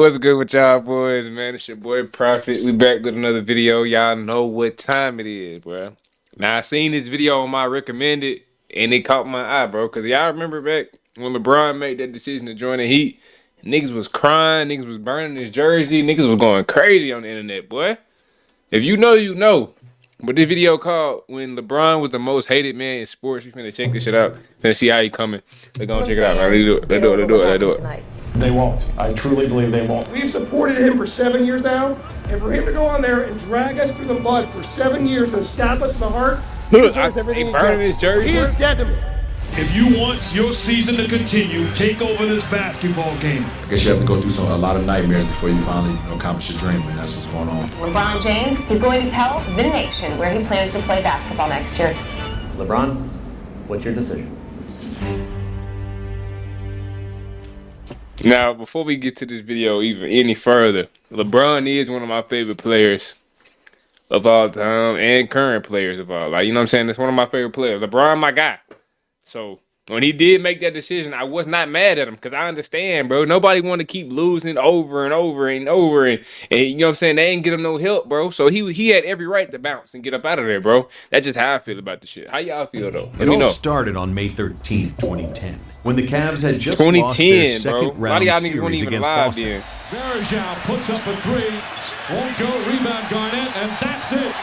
What's good with y'all boys, man? It's your boy Prophet. We back with another video. Y'all know what time it is, bro. Now, I seen this video on my recommended, and it caught my eye, bro. Because y'all remember back when LeBron made that decision to join the Heat, niggas was crying, niggas was burning his jersey, niggas was going crazy on the internet, boy. If you know, you know. But this video called When LeBron Was the Most Hated Man in Sports. We finna check this shit out. Finna see how he coming. Let's go check it out, man. Let's do it. Let's do it. They won't. I truly believe they won't. We've supported him for 7 years now, and for him to go on there and drag us through the mud for 7 years and stab us in the heart, he deserves everything he burning gets. his jersey. He is dead to me. If you want your season to continue, take over this basketball game. I guess you have to go through a lot of nightmares before you finally accomplish your dream, and that's what's going on. LeBron James, he's going to tell the nation where he plans to play basketball next year. LeBron, what's your decision? Now, before we get to this video even any further, LeBron is one of my favorite players of all time and current players of all. Like, you know what I'm saying? That's one of my favorite players. LeBron, my guy. So when he did make that decision, I was not mad at him because I understand, bro. Nobody want to keep losing over and over and over. And you know what I'm saying? They ain't get him no help, bro. So he had every right to bounce and get up out of there, bro. That's just how I feel about the shit. How y'all feel, though? It all started on May 13th, 2010, when the Cavs had just lost their second round series against Boston. Verjao puts up a three. Won't go. Rebound Garnett, and that's it.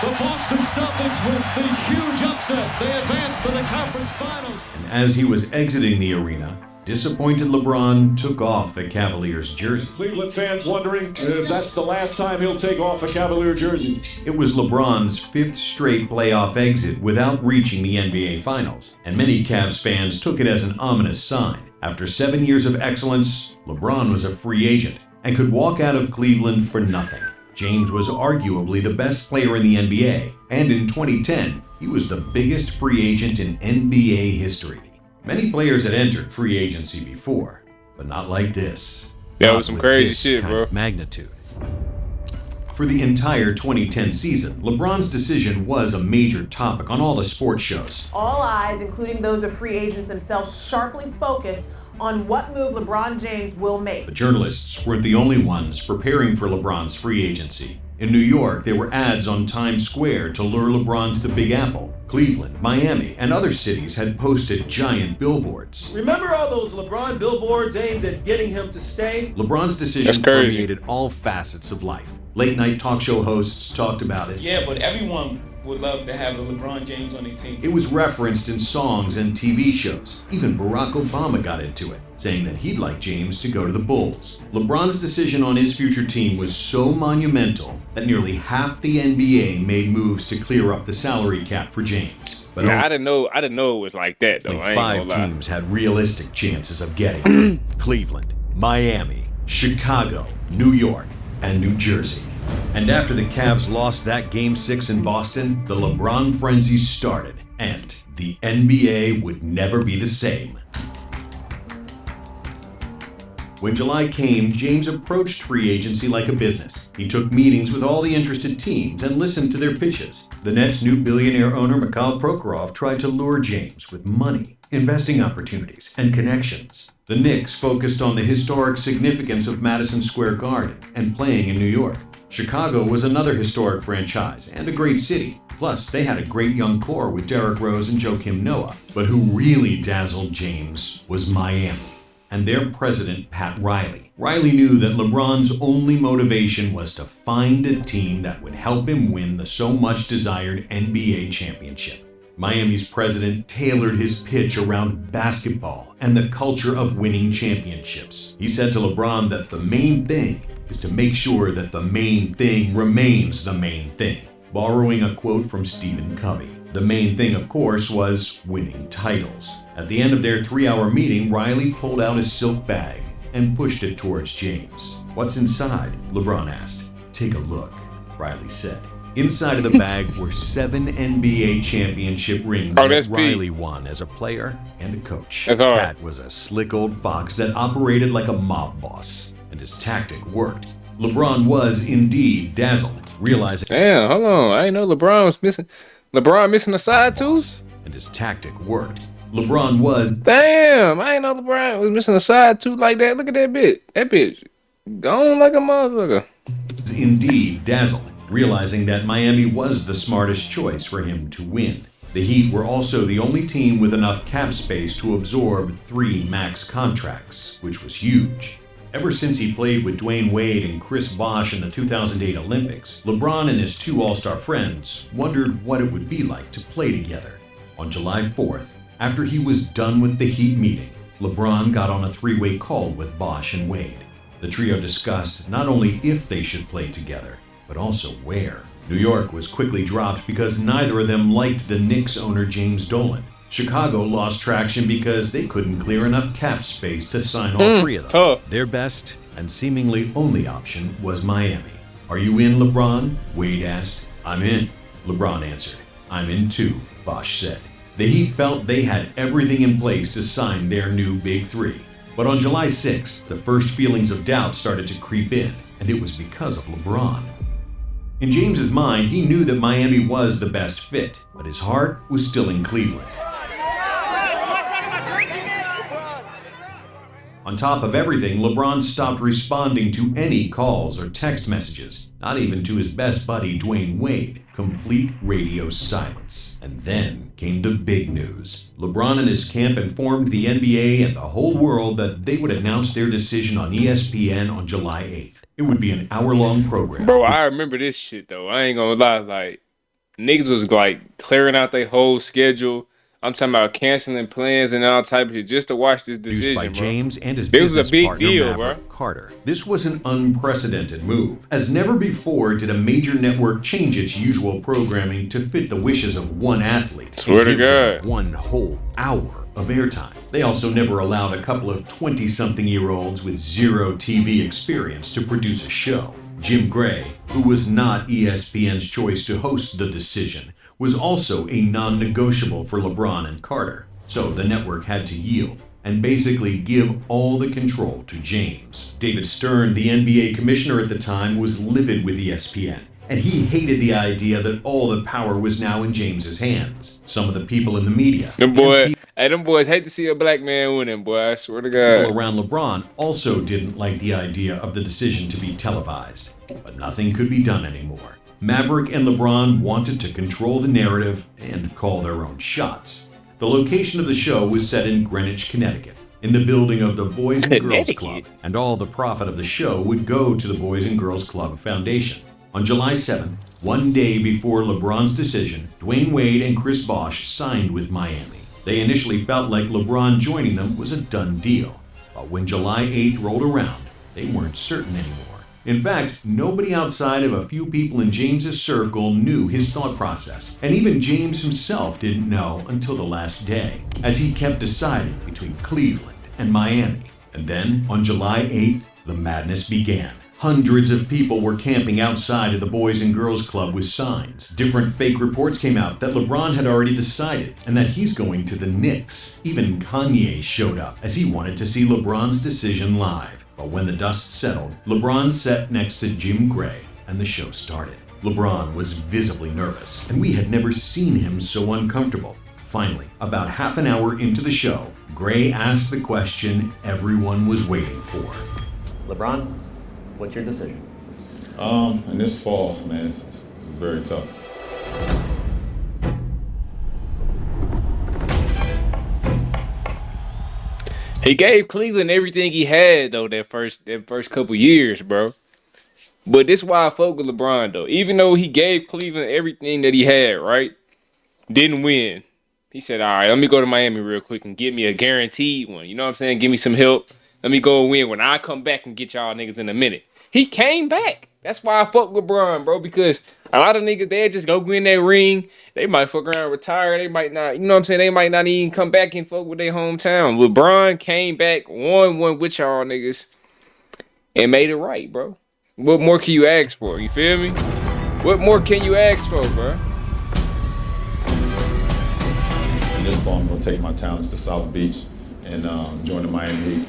The Boston Celtics with the huge upset. They advance to the conference finals. And as he was exiting the arena, disappointed LeBron took off the Cavaliers jersey. Cleveland fans wondering if that's the last time he'll take off a Cavalier jersey. It was LeBron's fifth straight playoff exit without reaching the NBA Finals, and many Cavs fans took it as an ominous sign. After 7 years of excellence, LeBron was a free agent and could walk out of Cleveland for nothing. James was arguably the best player in the NBA, and in 2010, he was the biggest free agent in NBA history. Many players had entered free agency before, but not like this. That was some crazy shit, bro. Magnitude. For the entire 2010 season, LeBron's decision was a major topic on all the sports shows. All eyes, including those of free agents themselves, sharply focused on what move LeBron James will make. The journalists weren't the only ones preparing for LeBron's free agency. In New York, there were ads on Times Square to lure LeBron to the Big Apple. Cleveland, Miami, and other cities had posted giant billboards. Remember all those LeBron billboards aimed at getting him to stay? LeBron's decision permeated all facets of life. Late-night talk show hosts talked about it. Yeah, but everyone would love to have a LeBron James on their team. It was referenced in songs and TV shows. Even Barack Obama got into it, saying that he'd like James to go to the Bulls. LeBron's decision on his future team was so monumental that nearly half the NBA made moves to clear up the salary cap for James. But I didn't know it was like that, though. Only 5 teams had realistic chances of getting him. Cleveland, Miami, Chicago, New York, and New Jersey. And after the Cavs lost that Game 6 in Boston, the LeBron frenzy started, and the NBA would never be the same. When July came, James approached free agency like a business. He took meetings with all the interested teams and listened to their pitches. The Nets' new billionaire owner, Mikhail Prokhorov, tried to lure James with money, investing opportunities, and connections. The Knicks focused on the historic significance of Madison Square Garden and playing in New York. Chicago was another historic franchise and a great city. Plus, they had a great young core with Derrick Rose and Joakim Noah. But who really dazzled James was Miami and their president, Pat Riley. Riley knew that LeBron's only motivation was to find a team that would help him win the so much desired NBA championship. Miami's president tailored his pitch around basketball and the culture of winning championships. He said to LeBron that the main thing is to make sure that the main thing remains the main thing, borrowing a quote from Stephen Covey. The main thing, of course, was winning titles. At the end of their 3-hour meeting, Riley pulled out his silk bag and pushed it towards James. "What's inside?" LeBron asked. "Take a look," Riley said. Inside of the bag were 7 NBA championship rings that Riley won as a player and a coach. Pat was a slick old fox that operated like a mob boss, and his tactic worked. LeBron was indeed dazzled, realizing, damn, hold on, I didn't know LeBron was missing. LeBron missing a side too? And his tactic worked. LeBron was Damn, I ain't know LeBron was missing a side tooth like that. Look at that bitch. That bitch gone like a motherfucker. indeed dazzled, realizing that Miami was the smartest choice for him to win. The Heat were also the only team with enough cap space to absorb 3 max contracts, which was huge. Ever since he played with Dwayne Wade and Chris Bosh in the 2008 Olympics, LeBron and his 2 All-Star friends wondered what it would be like to play together. On July 4th, after he was done with the Heat meeting, LeBron got on a 3-way call with Bosh and Wade. The trio discussed not only if they should play together, but also where. New York was quickly dropped because neither of them liked the Knicks owner James Dolan. Chicago lost traction because they couldn't clear enough cap space to sign all 3 of them. Their best and seemingly only option was Miami. "Are you in, LeBron?" Wade asked. "I'm in," LeBron answered. "I'm in too," Bosh said. The Heat felt they had everything in place to sign their new Big 3. But on July 6th, the first feelings of doubt started to creep in, and it was because of LeBron. In James's mind, he knew that Miami was the best fit, but his heart was still in Cleveland. On top of everything, LeBron stopped responding to any calls or text messages, not even to his best buddy Dwayne Wade. Complete radio silence. And then came the big news. LeBron and his camp informed the NBA and the whole world that they would announce their decision on ESPN on July 8th. It would be an hour-long program. Bro, I remember this shit, though. I ain't gonna lie. Like, niggas was, like, clearing out their whole schedule. I'm talking about canceling plans and all type of shit just to watch this decision, by bro. James and his This was business a big partner, deal, Maverick bro. Carter. This was an unprecedented move. As never before did a major network change its usual programming to fit the wishes of one athlete. Swear to and give them God. one whole hour of airtime. They also never allowed a couple of 20-something-year-olds with 0 TV experience to produce a show. Jim Gray, who was not ESPN's choice to host the decision, was also a non-negotiable for LeBron and Carter. So the network had to yield and basically give all the control to James. David Stern, the NBA commissioner at the time, was livid with ESPN, and he hated the idea that all the power was now in James's hands. Some of the people in the media, Them boys hate to see a black man winning, boy. I swear to God. people around LeBron also didn't like the idea of the decision to be televised. But nothing could be done anymore. Maverick and LeBron wanted to control the narrative and call their own shots. The location of the show was set in Greenwich, Connecticut, in the building of the Boys and Girls Club, and all the profit of the show would go to the Boys and Girls Club Foundation. On July 7th, one day before LeBron's decision, Dwayne Wade and Chris Bosh signed with Miami. They initially felt like LeBron joining them was a done deal, but when July 8th rolled around, they weren't certain anymore. In fact, nobody outside of a few people in James's circle knew his thought process, and even James himself didn't know until the last day, as he kept deciding between Cleveland and Miami. And then, on July 8th, the madness began. Hundreds of people were camping outside of the Boys and Girls Club with signs. Different fake reports came out that LeBron had already decided and that he's going to the Knicks. Even Kanye showed up as he wanted to see LeBron's decision live. But when the dust settled, LeBron sat next to Jim Gray and the show started. LeBron was visibly nervous, and we had never seen him so uncomfortable. Finally, about half an hour into the show, Gray asked the question everyone was waiting for. LeBron, what's your decision? In this fall, man, this is very tough. He gave Cleveland everything he had, though, that first couple years, bro. But this is why I fuck with LeBron, though. Even though he gave Cleveland everything that he had, right? Didn't win. He said, all right, let me go to Miami real quick and get me a guaranteed one. You know what I'm saying? Give me some help. Let me go and win when I come back and get y'all niggas in a minute. He came back. That's why I fuck with LeBron, bro, because a lot of niggas, they just go win that ring. They might fuck around and retire. They might not, you know what I'm saying? They might not even come back and fuck with their hometown. LeBron came back, won one with y'all niggas, and made it right, bro. What more can you ask for? You feel me? What more can you ask for, bro? In this fall, I'm going to take my talents to South Beach and join the Miami Heat.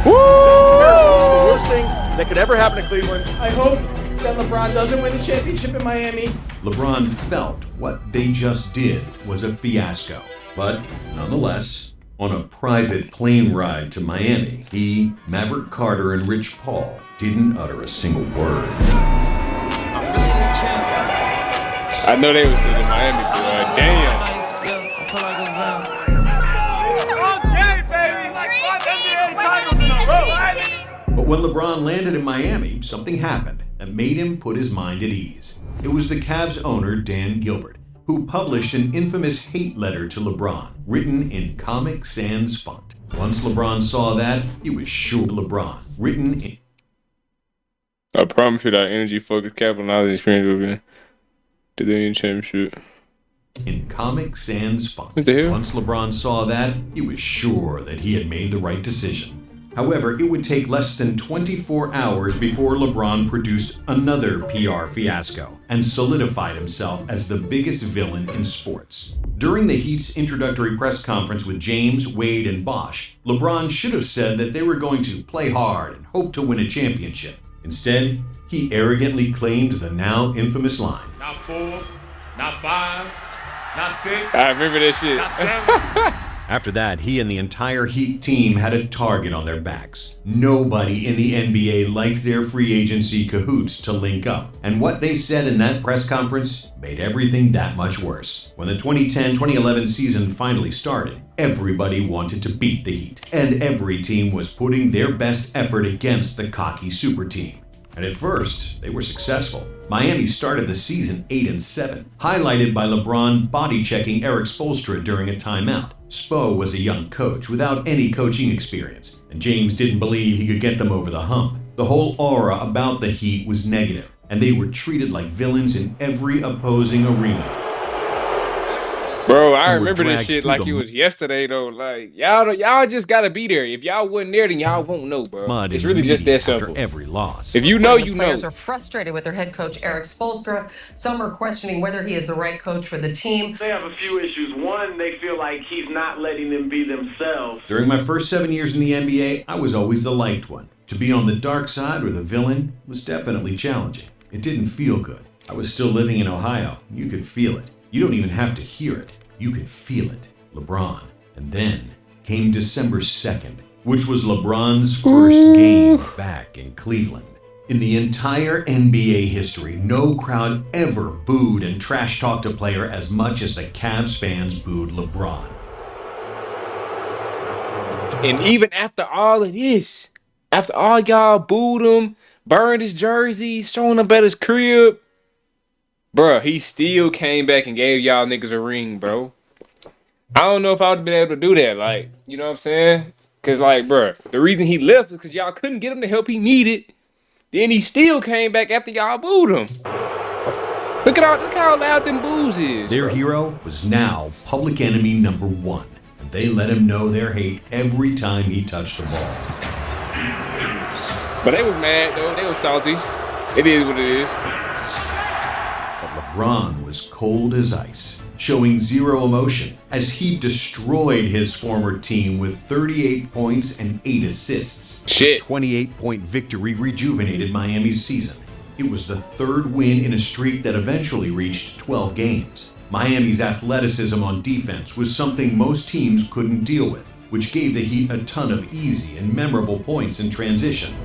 This is the worst thing that could ever happen to Cleveland. I hope that LeBron doesn't win a championship in Miami. LeBron felt what they just did was a fiasco. But nonetheless, on a private plane ride to Miami, he, Maverick Carter, and Rich Paul didn't utter a single word. I know they was in Miami, boy. Damn. But when LeBron landed in Miami, something happened that made him put his mind at ease. It was the Cavs owner, Dan Gilbert, who published an infamous hate letter to LeBron, written in Comic Sans font. Once LeBron saw that, he was sure LeBron, written in... I promise you that energy, focus, capital, knowledge, experience will be the Union Championship. In Comic Sans font. What the hell? Once LeBron saw that, he was sure that he had made the right decision. However, it would take less than 24 hours before LeBron produced another PR fiasco and solidified himself as the biggest villain in sports. During the Heat's introductory press conference with James, Wade, and Bosh, LeBron should have said that they were going to play hard and hope to win a championship. Instead, he arrogantly claimed the now infamous line. Not 4, not 5, not 6. I remember that shit. Not 7. After that, he and the entire Heat team had a target on their backs. Nobody in the NBA liked their free agency cahoots to link up. And what they said in that press conference made everything that much worse. When the 2010-2011 season finally started, everybody wanted to beat the Heat. And every team was putting their best effort against the cocky super team. And at first, they were successful. Miami started the season 8-7, highlighted by LeBron body-checking Eric Spoelstra during a timeout. Spo was a young coach without any coaching experience, and James didn't believe he could get them over the hump. The whole aura about the Heat was negative, and they were treated like villains in every opposing arena. Bro, I remember this shit like it was yesterday, though. Like, y'all just gotta be there. If y'all wasn't there, then y'all won't know, bro. It's really just that simple. After every loss. If you know, you the know. Players are frustrated with their head coach, Eric Spoelstra. Some are questioning whether he is the right coach for the team. They have a few issues. One, they feel like he's not letting them be themselves. During my first 7 years in the NBA, I was always the liked one. To be on the dark side or the villain was definitely challenging. It didn't feel good. I was still living in Ohio. You could feel it. You don't even have to hear it. You could feel it. LeBron. And then came December 2nd, which was LeBron's first game back in Cleveland. In the entire NBA history, no crowd ever booed and trash-talked a player as much as the Cavs fans booed LeBron. And even after all of this, after all y'all booed him, burned his jersey, showing up at his crib, bro, he still came back and gave y'all niggas a ring, bro. I don't know if I would have been able to do that. Like, you know what I'm saying? Because, like, bro, the reason he left is because y'all couldn't get him the help he needed. Then he still came back after y'all booed him. Look how loud them boos is. Their hero was now public enemy number one. And they let him know their hate every time he touched the ball. But they was mad, though. They was salty. It is what it is. LeBron was cold as ice, showing zero emotion as he destroyed his former team with 38 points and 8 assists. Shit. His 28-point victory rejuvenated Miami's season. It was the third win in a streak that eventually reached 12 games. Miami's athleticism on defense was something most teams couldn't deal with, which gave the Heat a ton of easy and memorable points in transition.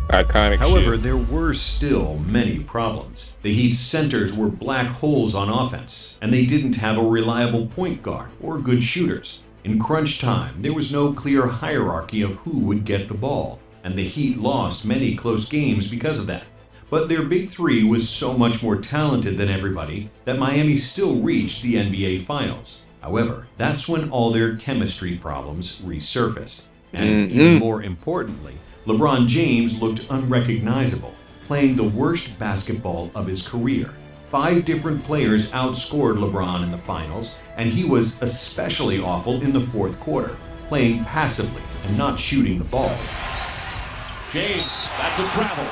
Iconic However, shit. there were still many problems. The Heat's centers were black holes on offense, and they didn't have a reliable point guard or good shooters. In crunch time, there was no clear hierarchy of who would get the ball, and the Heat lost many close games because of that. But their big three was so much more talented than everybody that Miami still reached the NBA Finals. However, that's when all their chemistry problems resurfaced. And even more importantly, LeBron James looked unrecognizable, playing the worst basketball of his career. 5 different players outscored LeBron in the finals, and he was especially awful in the fourth quarter, playing passively and not shooting the ball. James, that's a travel.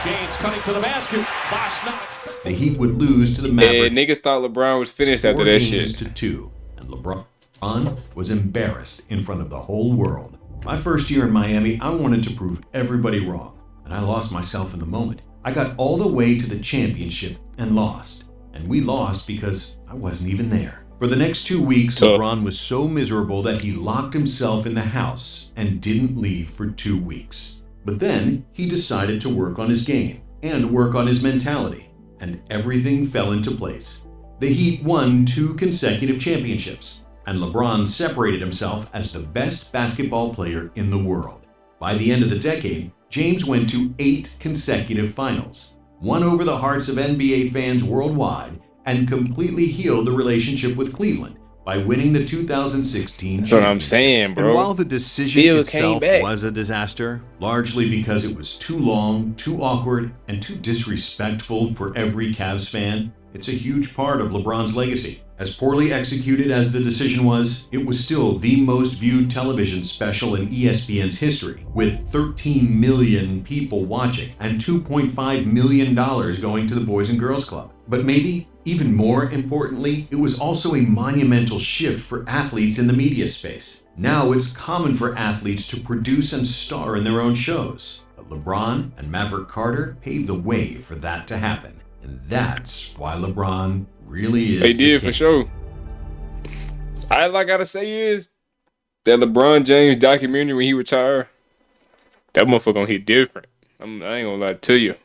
James cutting to the basket. Bosh knocks. The Heat would lose to the Mavericks. Yeah, niggas thought LeBron was finished after that shit. 4-2, and LeBron was embarrassed in front of the whole world. My first year in Miami, I wanted to prove everybody wrong, and I lost myself in the moment. I got all the way to the championship and lost. And we lost because I wasn't even there. For the next 2 weeks, LeBron was so miserable that he locked himself in the house and didn't leave for 2 weeks. But then he decided to work on his game and work on his mentality, and everything fell into place. The Heat won 2 consecutive championships, and LeBron separated himself as the best basketball player in the world. By the end of the decade, James went to 8 consecutive finals, won over the hearts of NBA fans worldwide, and completely healed the relationship with Cleveland by winning the 2016 That's what I'm saying, bro. And while the decision itself was a disaster, largely because it was too long, too awkward, and too disrespectful for every Cavs fan, it's a huge part of LeBron's legacy. As poorly executed as the decision was, it was still the most viewed television special in ESPN's history, with 13 million people watching and $2.5 million going to the Boys and Girls Club. But maybe, even more importantly, it was also a monumental shift for athletes in the media space. Now it's common for athletes to produce and star in their own shows. But LeBron and Maverick Carter paved the way for that to happen. And that's why LeBron really is They did for sure. All I gotta say is that LeBron James documentary when he retired, that motherfucker gonna hit different. I ain't gonna lie to you.